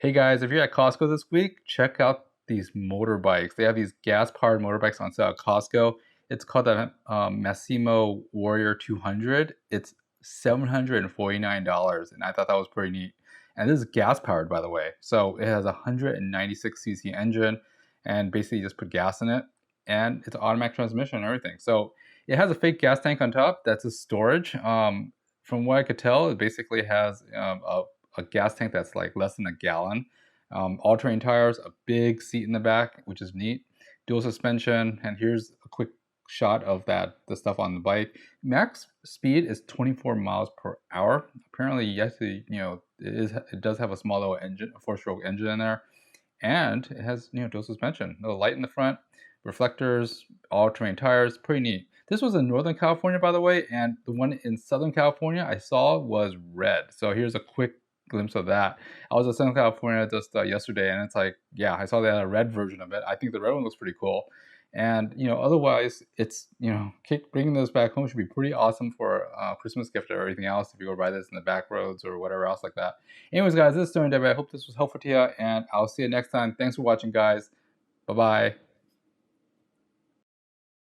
Hey guys, if you're at Costco this week, check out these motorbikes. They have these gas-powered motorbikes on sale at Costco. It's called the Massimo Warrior 200. It's $749, and I thought that was pretty neat. And this is gas-powered, by the way. So it has a 196cc engine, and basically you just put gas in it, and it's automatic transmission and everything. So it has a fake gas tank on top. That's a storage. From what I could tell, it basically has a gas tank that's like less than a gallon. All-terrain tires, a big seat in the back, which is neat. Dual suspension, and here's a quick shot of the stuff on the bike. Max speed is 24 miles per hour. Apparently, yes, it does have a small little engine, a 4-stroke engine in there, and it has dual suspension, a light in the front, reflectors, all-terrain tires, pretty neat. This was in Northern California, by the way, and the one in Southern California I saw was red. So here's a quick glimpse of that. I was in Southern California just yesterday, and it's like, yeah, I saw they had a red version of it. I think the red one looks pretty cool. And otherwise, it's bringing this back home should be pretty awesome for a Christmas gift or everything else if you go buy this in the back roads or whatever else like that. Anyways, guys, this is SterlingW. I hope this was helpful to you, and I'll see you next time. Thanks for watching, guys. Bye bye.